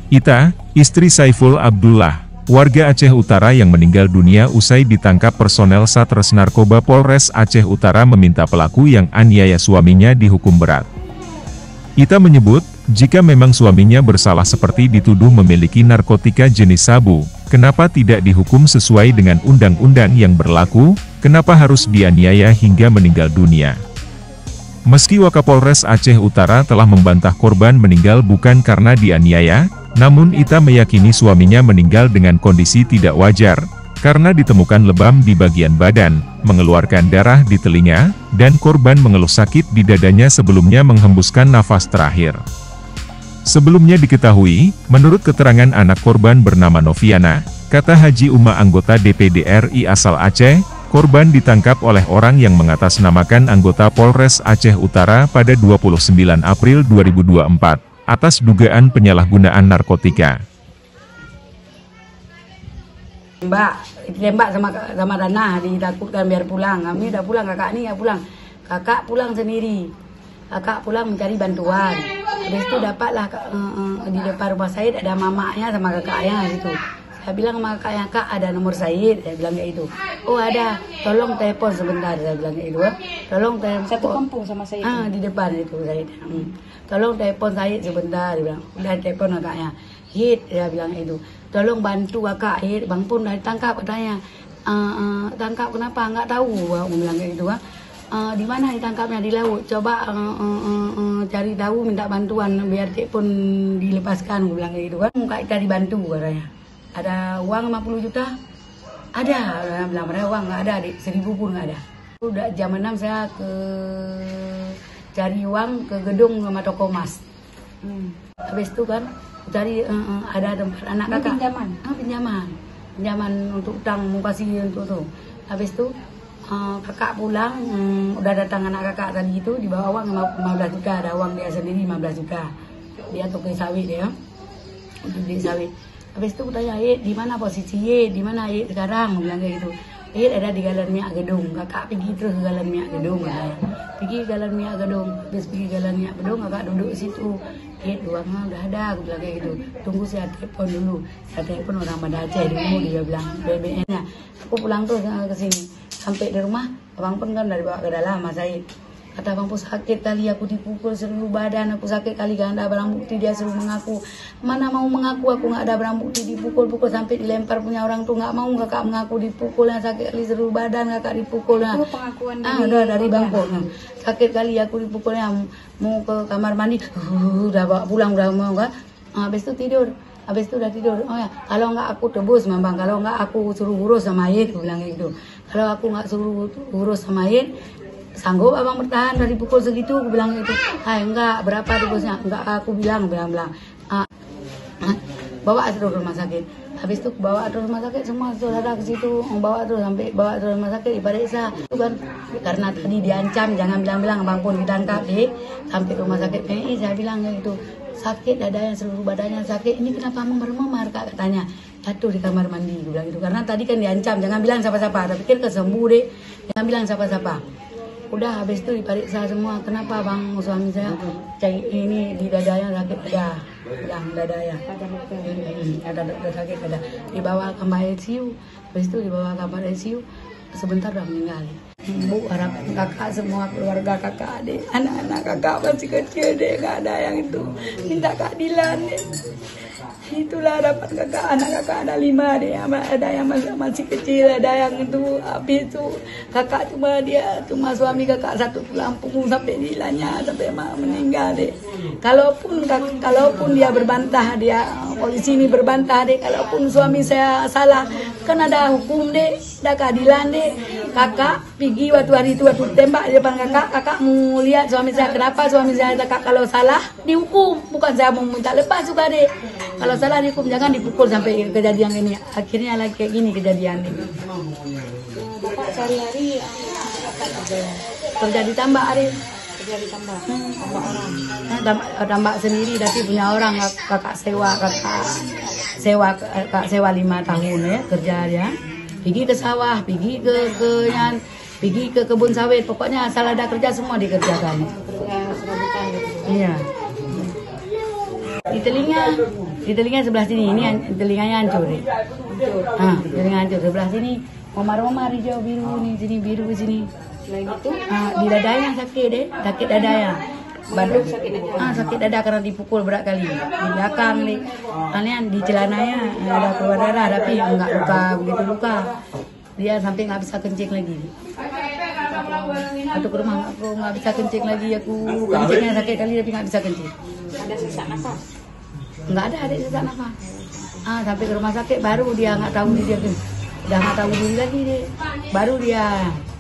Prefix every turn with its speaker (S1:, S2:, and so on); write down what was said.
S1: Ita, istri Saiful Abdullah, warga Aceh Utara yang meninggal dunia usai ditangkap personel Satres Narkoba Polres Aceh Utara meminta pelaku yang aniaya suaminya dihukum berat. Ita menyebut, jika memang suaminya bersalah seperti dituduh memiliki narkotika jenis sabu, kenapa tidak dihukum sesuai dengan undang-undang yang berlaku, kenapa harus dianiaya hingga meninggal dunia. Meski Wakapolres Aceh Utara telah membantah korban meninggal bukan karena dianiaya, namun Ita meyakini suaminya meninggal dengan kondisi tidak wajar, karena ditemukan lebam di bagian badan, mengeluarkan darah di telinga, dan korban mengeluh sakit di dadanya sebelumnya menghembuskan nafas terakhir. Sebelumnya diketahui, menurut keterangan anak korban bernama Noviana, kata Haji Uma anggota DPD RI asal Aceh, korban ditangkap oleh orang yang mengatasnamakan anggota Polres Aceh Utara pada 29 April 2024, atas dugaan penyalahgunaan narkotika.
S2: Mbak, ditembak sama Dana, ditakutkan biar pulang. Kami udah pulang, kakak ini ya pulang. Kakak pulang sendiri. Kakak pulang mencari bantuan. Habis itu dapatlah di depan rumah Said ada mamanya sama kakaknya gitu. Saya bilang sama kakaknya, Kak ada nomor Said, saya bilang kayak itu. Oh ada, tolong telepon sebentar, saya bilang kayak itu. Tolong telepon.
S3: Satu kampung sama Said.
S2: Di depan itu Said. Tolong telepon Said sebentar, dia bilang. Udah telepon kakaknya. Hit, dia bilang itu. Tolong bantu kakak, Hit. Bang Pun udah ditangkap katanya. Tangkap kenapa? Nggak tahu, aku bilang kayak gitu. Di mana ditangkapnya? Di laut. Coba cari tahu, minta bantuan biar telepon dilepaskan, aku bilang kayak gitu. Muka kita dibantu katanya. Ada uang 50 juta? Ada, bilang ada uang, nggak ada, 1.000 pun nggak ada. Udah jam 6 saya ke cari uang ke gedung sama toko emas. Habis itu kan cari ada tempat anak kakak. Pinjaman untuk utang, mau kasih untuk tuh. Habis itu kakak pulang, udah datang anak kakak tadi itu dibawa uang 15 juta, ada uang dia sendiri 15 juta. Dia tukang sawit dia, untuk beli sawit. Habis itu tanya, di mana posisi di mana sekarang? Bilang kayak gitu. Ada di Galan Minyak Gedung. Kakak pergi terus ke Galan Minyak Gedung. Pergi Galan Minyak Gedung. Habis pergi Galan Minyak Gedung, kakak duduk di situ. Uangnya udah ada, aku bilang kayak gitu. Tunggu saya telepon dulu. Saya telepon orang Banda Aceh dulu, dia bilang BBM-nya. Aku pulang terus ke sini. Sampai di rumah, Abang Pun kan dari bawa ke dalam, Mas Said. Kata Bang Pun sakit kali, aku dipukul seluruh badan, aku sakit kali, gak ada barang bukti. Dia suruh mengaku, mana mau mengaku, aku gak ada barang bukti. Dipukul-pukul sampai dilempar punya orang tuh, gak mau kakak mengaku dipukul, yang sakit kali seluruh badan kakak dipukul.
S3: Itu pengakuan
S2: dari Bang Pun. Sakit kali aku dipukulnya, mau ke kamar mandi, udah bawa pulang, udah mau kan. Habis itu tidur. Habis itu udah tidur. Oh ya, kalau nggak aku tebus, Bang. Kalau nggak aku suruh urus sama Yid, aku bilang gitu. Kalau aku nggak suruh urus sama Yid, sanggup abang bertahan dari pukul segitu, aku bilang gitu. Enggak, berapa tebusnya? Enggak, aku bilang. Bawa terus rumah sakit. Habis itu bawa terus rumah sakit, semua saudara ke situ, bawa terus sampai bawa terus rumah sakit diperiksa. Itu kan karena tadi diancam, jangan bilang-bilang Bang Pun ditangkap sampai rumah sakit PNI. Saya bilang gitu, sakit dadanya, seluruh badannya sakit. Ini kenapa memar-memar, Kak, katanya. Jatuh di kamar mandi, gue bilang gitu. Karena tadi kan diancam, jangan bilang siapa-siapa. Tapi pikir kesembuh deh, jangan bilang siapa-siapa. Udah habis itu diperiksa semua. Kenapa Bang suami saya ini di dadanya sakit? Ada yang dadanya ada dokter sakit, ada dibawa ke kamar ICU. Habis itu dibawa ke kamar ICU, sebentar udah meninggal. Bu, harapan kakak semua, keluarga kakak adik, anak-anak kakak masih kecil deh, gak ada yang itu minta keadilan deh. Itulah harapan kakak, anak kakak ada 5 deh, ada yang masih kecil, ada yang itu. Habis itu kakak cuma suami kakak satu pulang punggung sampai dilanya, sampai meninggal deh. Kalaupun dia berbantah, dia polisi ini berbantah deh, kalaupun suami saya salah, kan ada hukum deh, ada keadilan deh. Kakak pergi waktu hari itu, waktu tembak di depan kakak mau lihat suami saya, kenapa suami saya kakak kalau salah dihukum, bukan saya mau minta lepas juga deh. Kalau salah dihukum, jangan dipukul sampai kejadian ini. Akhirnya lagi kayak gini kejadian ini.
S3: Bapak sehari-hari
S2: kerja ditambah hari.
S3: kerja ditambah orang.
S2: Tambah sendiri, tapi punya orang. Kakak sewa 5 tahun ya kerja dia. Pergi ke sawah, pergi ke kebun sawit. Pokoknya asal ada kerja semua dikerjakan.
S3: Kerja serabutan gitu.
S2: Iya. Di telinga Di telinga sebelah sini, ini telinganya hancur deh. Telinga hancur sebelah sini. Memar-memar hijau biru nih, sini biru sini.
S3: Selain itu,
S2: Di dadanya sakit deh, sakit dadanya.
S3: Bandung sakit dada.
S2: Sakit dada karena dipukul berat kali. Di belakang nih, kalian di celananya ada keluar darah, tapi enggak luka begitu luka. Dia sampai nggak bisa kencing lagi. Atau ke rumah aku nggak bisa kencing lagi, aku kencingnya sakit kali tapi nggak bisa kencing.
S3: Ada sesak nafas.
S2: Nggak ada adik sesak nafas. Sampai ke rumah sakit baru dia nggak tahu dia udah nggak tahu diri lagi deh. Baru dia